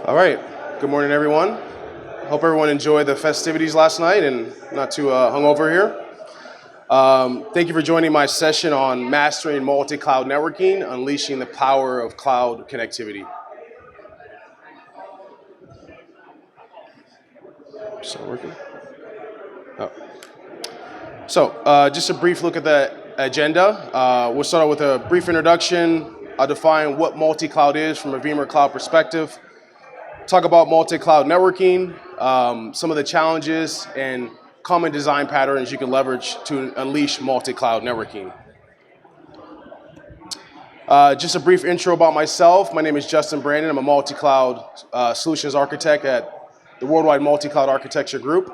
All right. Good morning, everyone. Hope everyone enjoyed the festivities last night and not too hungover here. Thank you for joining my session on mastering multi-cloud networking, unleashing the power of cloud connectivity. So working? Oh. So just a brief look at the agenda. We'll start out with a brief introduction. I'll define what multi-cloud is from a VMware cloud perspective. Talk about multi-cloud networking, some of the challenges and common design patterns you can leverage to unleash multi-cloud networking. Just a brief intro about myself. My name is Justin Brandon. I'm a multi-cloud solutions architect at the Worldwide Multi-Cloud Architecture Group.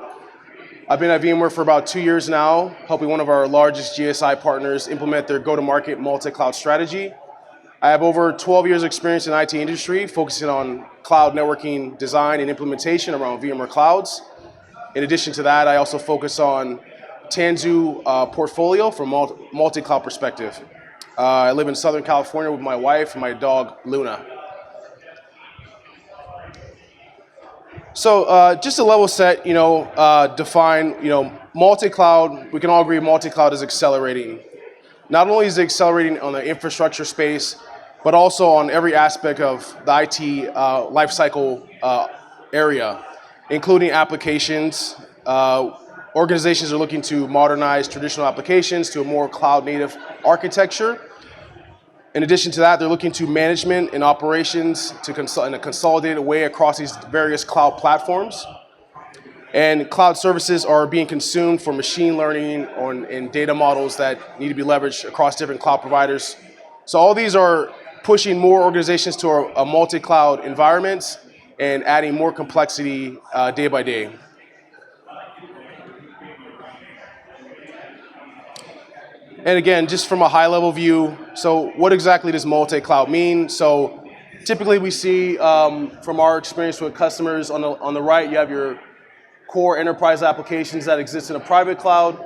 I've been at VMware for about 2 years now, helping one of our largest GSI partners implement their go-to-market multi-cloud strategy. I have over 12 years experience in IT industry, focusing on cloud networking design and implementation around VMware clouds. In addition to that, I also focus on Tanzu portfolio from multi-cloud perspective. I live in Southern California with my wife and my dog, Luna. So just to level set, define, multi-cloud, we can all agree multi-cloud is accelerating. Not only is it accelerating on the infrastructure space, but also on every aspect of the IT lifecycle area, including applications. Organizations are looking to modernize traditional applications to a more cloud-native architecture. In addition to that, they're looking to management and operations in a consolidated way across these various cloud platforms. And cloud services are being consumed for machine learning and data models that need to be leveraged across different cloud providers. So all these are pushing more organizations to a multi-cloud environments and adding more complexity day by day. And again, just from a high-level view, so what exactly does multi-cloud mean? So typically we see from our experience with customers on the right, you have your core enterprise applications that exist in a private cloud.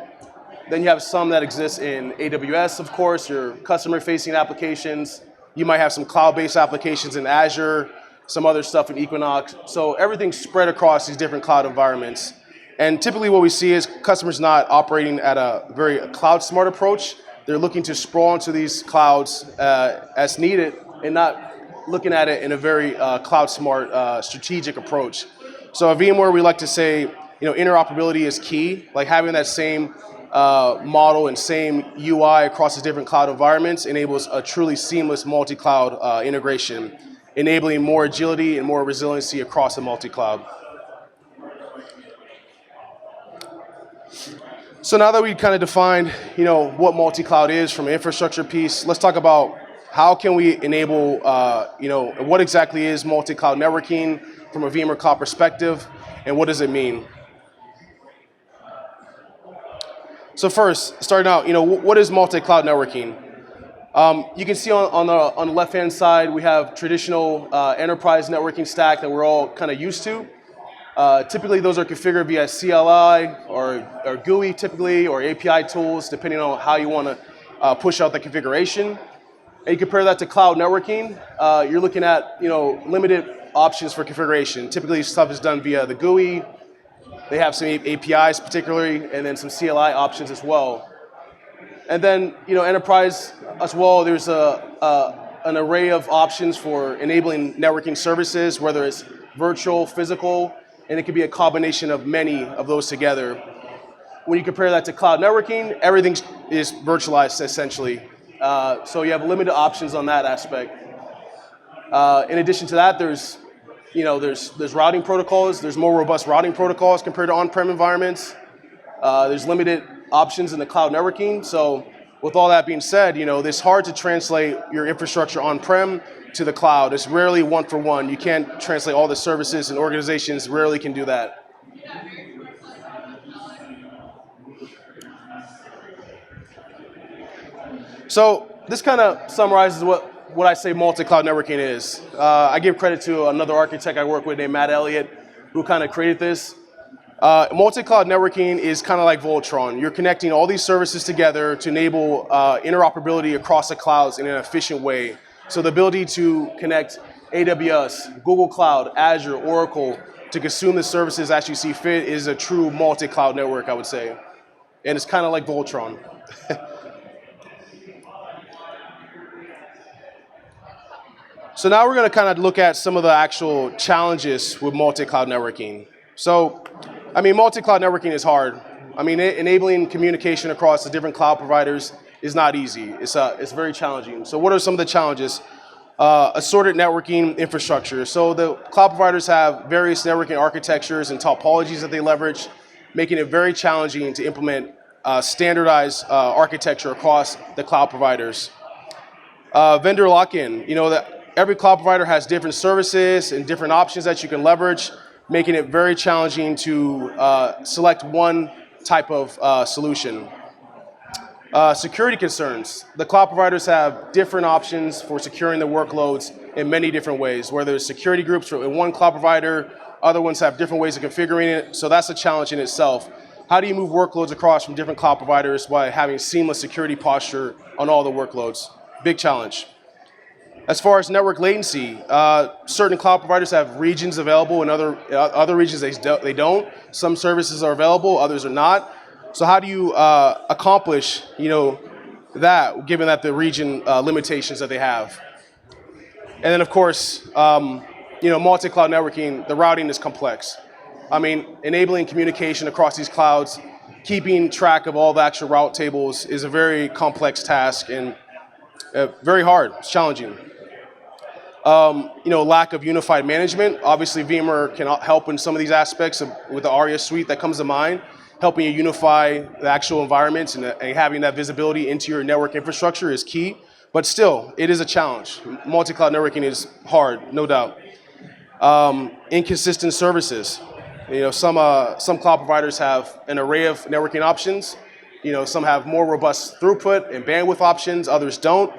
Then you have some that exist in AWS, of course, your customer-facing applications. You might have some cloud-based applications in Azure, some other stuff in Equinox. So everything's spread across these different cloud environments. And typically what we see is customers not operating at a very cloud-smart approach. They're looking to sprawl into these clouds as needed and not looking at it in a very cloud-smart strategic approach. So at VMware, we like to say, interoperability is key, like having that same model and same UI across the different cloud environments enables a truly seamless multi-cloud integration, enabling more agility and more resiliency across the multi-cloud. So now that we kind of defined, what multi-cloud is from an infrastructure piece, let's talk about how can we enable, what exactly is multi-cloud networking from a VMware cloud perspective, and what does it mean? So first, starting out, what is multi-cloud networking? You can see on the left-hand side, we have traditional enterprise networking stack that we're all kind of used to. Typically, those are configured via CLI or GUI typically, or API tools, depending on how you want to push out the configuration. And you compare that to cloud networking, you're looking at limited options for configuration. Typically, stuff is done via the GUI. They have some APIs particularly, and then some CLI options as well. And then, enterprise as well, there's an array of options for enabling networking services, whether it's virtual, physical, and it could be a combination of many of those together. When you compare that to cloud networking, everything is virtualized essentially. So you have limited options on that aspect. In addition to that, there's routing protocols. There's more robust routing protocols compared to on-prem environments. There's limited options in the cloud networking. So with all that being said, it's hard to translate your infrastructure on-prem to the cloud. It's rarely one for one. You can't translate all the services, and organizations rarely can do that. So this kind of summarizes what I say multi-cloud networking is. I give credit to another architect I work with named Matt Elliott, who kind of created this. Multi-cloud networking is kind of like Voltron. You're connecting all these services together to enable interoperability across the clouds in an efficient way. So the ability to connect AWS, Google Cloud, Azure, Oracle to consume the services as you see fit is a true multi-cloud network, I would say. And it's kind of like Voltron. So now we're going to kind of look at some of the actual challenges with multi-cloud networking. So, I mean, multi-cloud networking is hard. I mean, enabling communication across the different cloud providers is not easy. It's very challenging. So what are some of the challenges? Assorted networking infrastructure. So the cloud providers have various networking architectures and topologies that they leverage, making it very challenging to implement standardized architecture across the cloud providers. Vendor lock-in. You know that every cloud provider has different services and different options that you can leverage, making it very challenging to select one type of solution. Security concerns. The cloud providers have different options for securing the workloads in many different ways, whether it's security groups in one cloud provider, other ones have different ways of configuring it, so that's a challenge in itself. How do you move workloads across from different cloud providers by having seamless security posture on all the workloads? Big challenge. As far as network latency, certain cloud providers have regions available and other regions they don't. Some services are available, others are not. So how do you accomplish, that, given that the region limitations that they have? And then, of course, multi-cloud networking, the routing is complex. I mean, enabling communication across these clouds, keeping track of all the actual route tables is a very complex task and very hard. It's challenging. Lack of unified management. Obviously, VMware can help in some of these aspects with the ARIA suite that comes to mind, helping you unify the actual environments and having that visibility into your network infrastructure is key. But still, it is a challenge. Multi-cloud networking is hard, no doubt. Inconsistent services. Some cloud providers have an array of networking options. Some have more robust throughput and bandwidth options, others don't.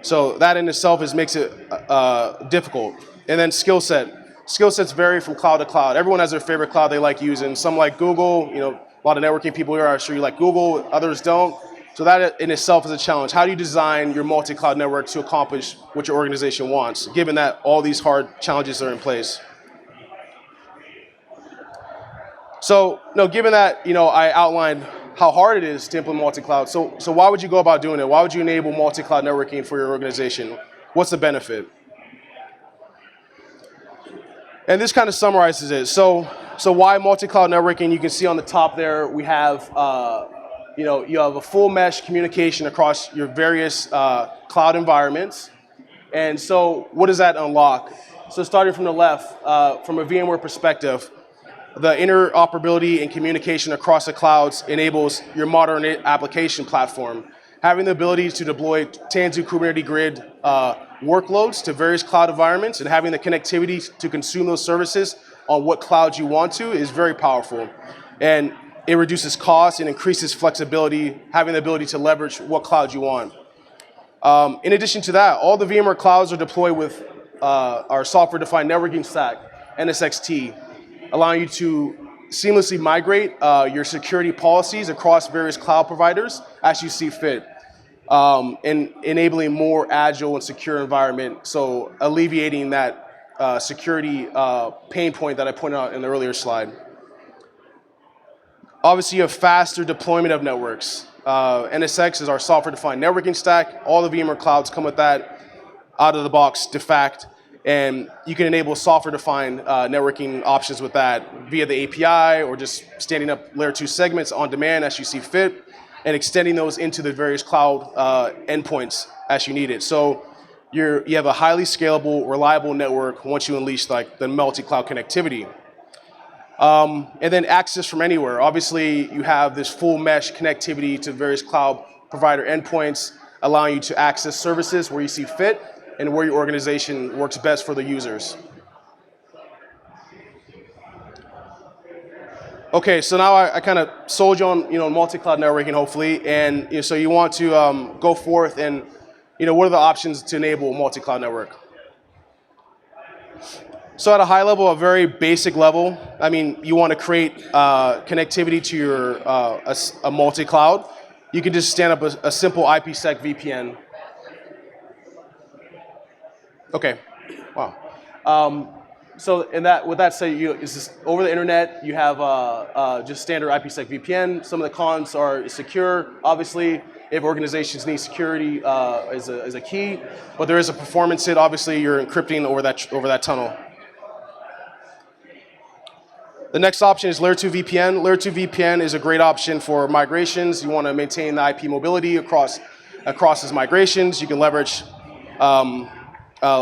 So that in itself makes it difficult. And then skill set. Skill sets vary from cloud to cloud. Everyone has their favorite cloud they like using. Some like Google, a lot of networking people here are sure you like Google, others don't. So that in itself is a challenge. How do you design your multi-cloud network to accomplish what your organization wants, given that all these hard challenges are in place? So, given that, I outlined how hard it is to implement multi-cloud, so why would you go about doing it? Why would you enable multi-cloud networking for your organization? What's the benefit? And this kind of summarizes it. So why multi-cloud networking? You can see on the top there, we have, you have a full mesh communication across your various cloud environments. And so what does that unlock? So starting from the left, from a VMware perspective, the interoperability and communication across the clouds enables your modern application platform. Having the ability to deploy Tanzu Kubernetes Grid workloads to various cloud environments and having the connectivity to consume those services on what cloud you want to is very powerful. And it reduces costs and increases flexibility, having the ability to leverage what cloud you want. In addition to that, all the VMware clouds are deployed with our software-defined networking stack, NSXT, allowing you to seamlessly migrate your security policies across various cloud providers as you see fit, and enabling more agile and secure environment, so alleviating that security pain point that I pointed out in the earlier slide. Obviously, you have faster deployment of networks. NSX is our software-defined networking stack. All the VMware clouds come with that out of the box, de facto. And you can enable software-defined networking options with that via the API or just standing up layer 2 segments on demand as you see fit and extending those into the various cloud endpoints as you need it. So you have a highly scalable, reliable network once you unleash the multi-cloud connectivity. And then access from anywhere. Obviously, you have this full mesh connectivity to various cloud provider endpoints, allowing you to access services where you see fit and where your organization works best for the users. Okay, so now I kind of sold you on multi-cloud networking, hopefully, and so you want to go forth and what are the options to enable a multi-cloud network? So at a high level, a very basic level, you want to create connectivity to your a multi-cloud. You can just stand up a simple IPsec VPN. Okay. Wow. So with that said, it's just over the internet. You have just standard IPsec VPN. Some of the cons are secure. Obviously, if organizations need security is a key, but there is a performance hit. Obviously, you're encrypting over that tunnel. The next option is Layer 2 VPN. Layer 2 VPN is a great option for migrations. You want to maintain the IP mobility across these migrations. You can leverage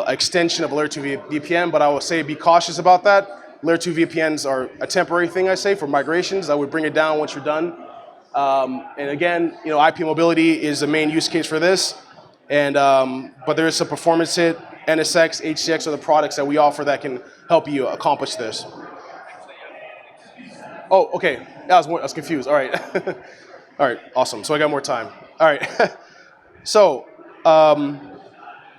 extension of Layer 2 VPN, but I will say be cautious about that. Layer 2 VPNs are a temporary thing, I say, for migrations. I would bring it down once you're done. And again, IP mobility is the main use case for this. And but there is some performance hit. NSX, HCX are the products that we offer that can help you accomplish this. Oh, okay. Yeah, I was confused. All right. All right, awesome. So I got more time. All right. So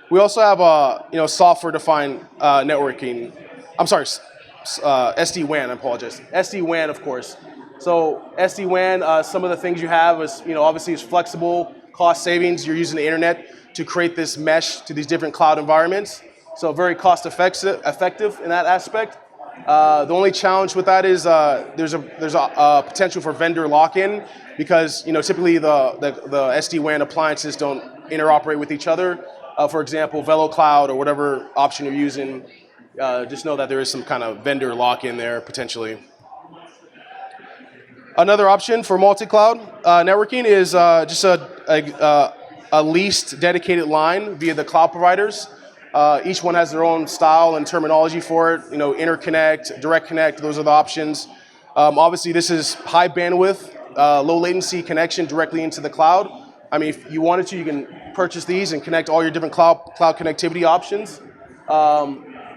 we also have software-defined networking. I'm sorry, SD-WAN. I apologize. SD-WAN, of course. So SD-WAN, some of the things you have is, obviously it's flexible, cost savings. You're using the internet to create this mesh to these different cloud environments. So very cost effective in that aspect. The only challenge with that is there's a potential for vendor lock-in because typically the SD-WAN appliances don't interoperate with each other. For example, vCloud or whatever option you're using, just know that there is some kind of vendor lock-in there potentially. Another option for multi-cloud networking is just a leased dedicated line via the cloud providers. Each one has their own style and terminology for it. Interconnect, direct connect, those are the options. Obviously, this is high bandwidth, low latency connection directly into the cloud. I mean, if you wanted to, you can purchase these and connect all your different cloud connectivity options.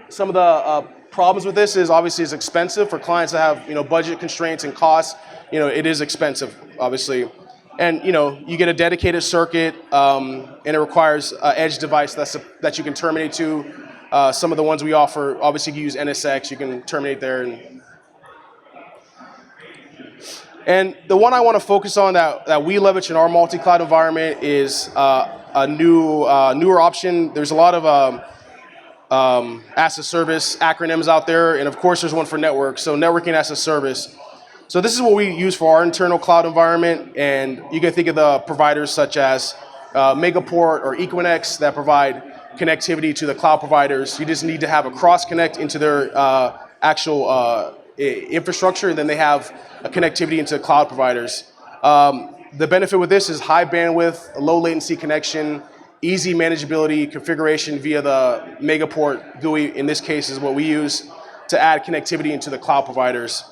Some of the problems with this is obviously it's expensive for clients that have budget constraints and costs. It is expensive, obviously. And you get a dedicated circuit, and it requires an edge device that you can terminate to. Some of the ones we offer, obviously you can use NSX, you can terminate there. And the one I want to focus on that we leverage in our multi-cloud environment is a newer option. There's a lot of as a service acronyms out there, and of course there's one for network. So networking as a service. So this is what we use for our internal cloud environment, and you can think of the providers such as Megaport or Equinix that provide connectivity to the cloud providers. You just need to have a cross connect into their actual infrastructure, and then they have a connectivity into the cloud providers. The benefit with this is high bandwidth, low latency connection, easy manageability, configuration via the Megaport GUI, in this case is what we use to add connectivity into the cloud providers.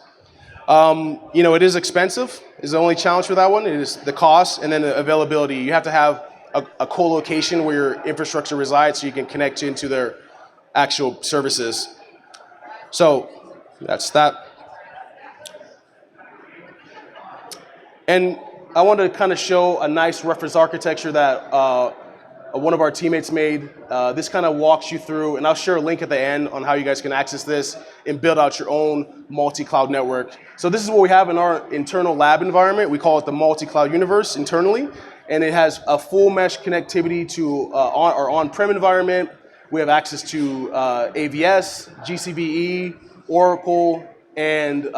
It is expensive, is the only challenge for that one. It is the cost and then the availability. You have to have a co-location where your infrastructure resides so you can connect into their actual services. So that's that. And I wanted to kind of show a nice reference architecture that one of our teammates made. This kind of walks you through, and I'll share a link at the end on how you guys can access this and build out your own multi-cloud network. So this is what we have in our internal lab environment. We call it the multi-cloud universe internally, and it has a full mesh connectivity to our on-prem environment. We have access to AVS, GCVE, Oracle, and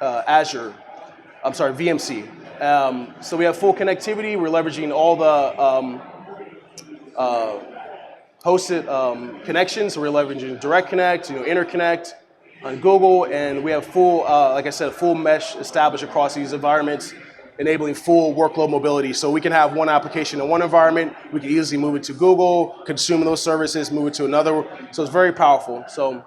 Azure. I'm sorry, VMC. So we have full connectivity. We're leveraging all the hosted connections. So we're leveraging Direct Connect, Interconnect on Google, and we have full, like I said, full mesh established across these environments, enabling full workload mobility. So we can have one application in one environment. We can easily move it to Google, consume those services, move it to another. So it's very powerful. So.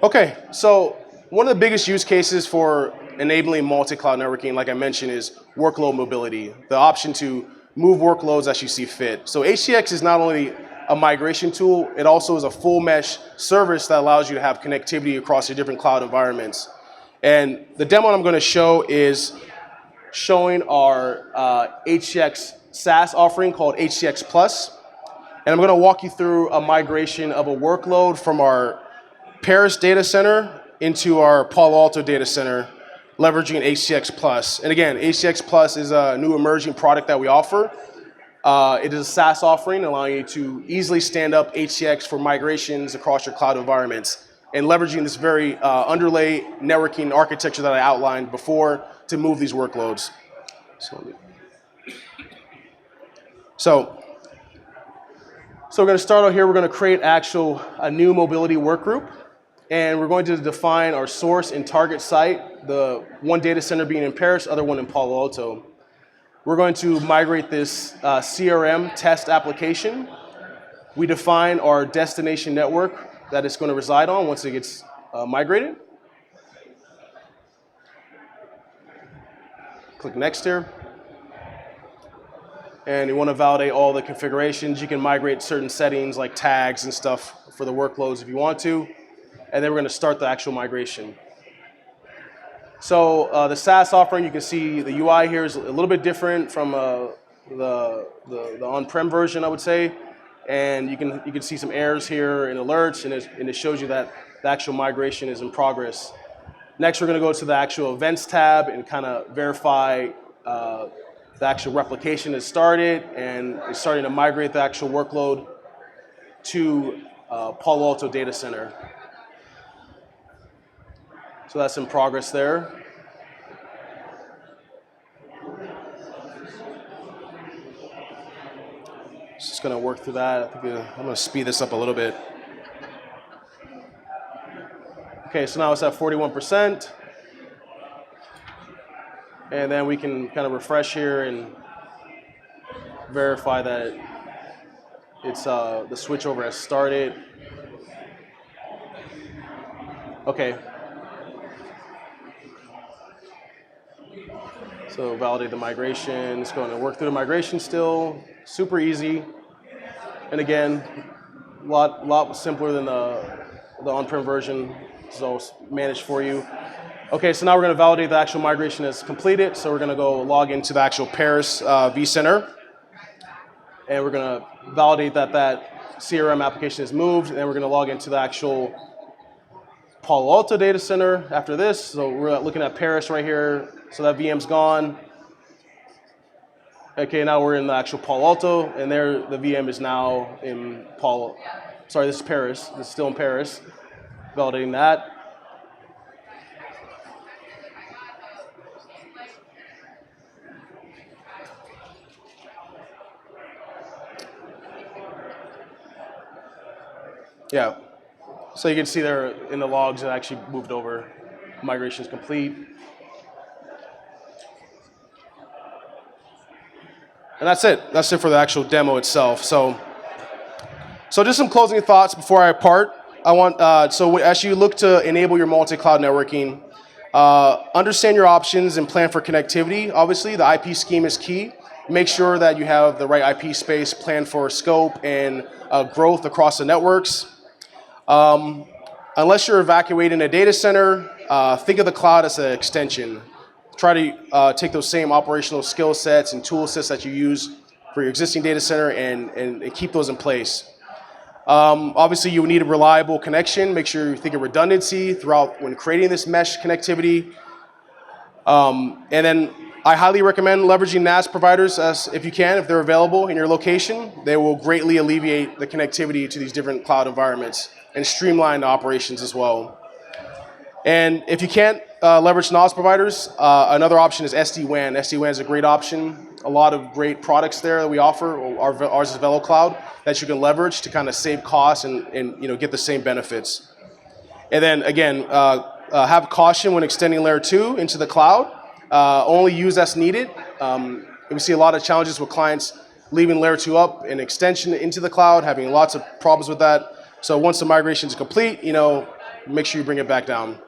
Okay, so one of the biggest use cases for enabling multi-cloud networking, like I mentioned, is workload mobility, the option to move workloads as you see fit. So HCX is not only a migration tool, it also is a full mesh service that allows you to have connectivity across your different cloud environments. And the demo I'm going to show is showing our HCX SaaS offering called HCX Plus. And I'm going to walk you through a migration of a workload from our Paris data center into our Palo Alto data center leveraging HCX Plus. And again, HCX Plus is a new emerging product that we offer. It is a SaaS offering allowing you to easily stand up HCX for migrations across your cloud environments and leveraging this very underlay networking architecture that I outlined before to move these workloads. So we're going to start out here. We're going to create a new mobility work group. And we're going to define our source and target site, the one data center being in Paris, other one in Palo Alto. We're going to migrate this CRM test application. We define our destination network that it's going to reside on once it gets migrated. Click next here. And you want to validate all the configurations. You can migrate certain settings like tags and stuff for the workloads if you want to. And then we're going to start the actual migration. So the SaaS offering, you can see the UI here is a little bit different from the on-prem version, I would say. And you can see some errors here and alerts, and it shows you that the actual migration is in progress. Next, we're going to go to the actual events tab and kind of verify the actual replication has started and it's starting to migrate the actual workload to Palo Alto data center. So that's in progress there. Just going to work through that. I think I'm going to speed this up a little bit. Okay, so now it's at 41%. And then we can kind of refresh here and verify that it's the switchover has started. Okay. So validate the migration. It's going to work through the migration still. Super easy. And again, a lot simpler than the on-prem version. It's all managed for you. Okay, so now we're going to validate the actual migration is completed. So we're going to go log into the actual Paris vCenter. And we're going to validate that CRM application is moved. And then we're going to log into the actual Palo Alto data center after this. So we're looking at Paris right here. So that VM's gone. Okay, now we're in the actual Palo Alto, and there the VM is now in Sorry, this is Paris. It's still in Paris. Validating that. Yeah. So you can see there in the logs it actually moved over. Migration is complete. And that's it. That's it for the actual demo itself. So just some closing thoughts before I part. I want so as you look to enable your multi-cloud networking, understand your options and plan for connectivity. Obviously, the IP scheme is key. Make sure that you have the right IP space planned for scope and growth across the networks. Unless you're evacuating a data center, think of the cloud as an extension. Try to take those same operational skill sets and tool sets that you use for your existing data center and keep those in place. Obviously, you need a reliable connection. Make sure you think of redundancy throughout when creating this mesh connectivity. And then I highly recommend leveraging NAS providers if you can, if they're available in your location. They will greatly alleviate the connectivity to these different cloud environments and streamline the operations as well. And if you can't leverage NAS providers, another option is SD-WAN. SD-WAN is a great option. A lot of great products there that we offer. Ours is VeloCloud that you can leverage to kind of save costs and get the same benefits. And then again, have caution when extending layer 2 into the cloud. Only use as needed. We see a lot of challenges with clients leaving layer 2 up and extension into the cloud, having lots of problems with that. So once the migration is complete, make sure you bring it back down.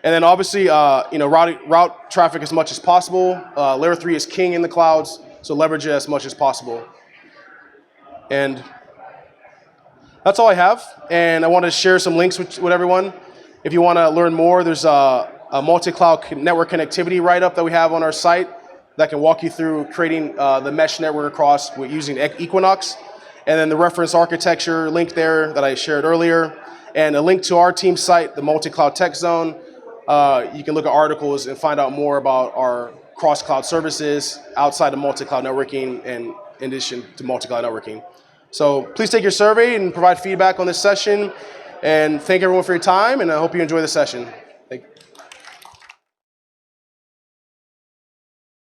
And then obviously, route traffic as much as possible. Layer 3 is king in the clouds, so leverage it as much as possible. And that's all I have. And I want to share some links with everyone. If you want to learn more, there's a multi-cloud network connectivity write-up that we have on our site that can walk you through creating the mesh network across using Equinox. And then the reference architecture link there that I shared earlier. And a link to our team site, the Multicloud Tech Zone, You can look at articles and find out more about our cross-cloud services outside of multi-cloud networking and in addition to multi-cloud networking. So please take your survey and provide feedback on this session. And thank everyone for your time, and I hope you enjoy the session.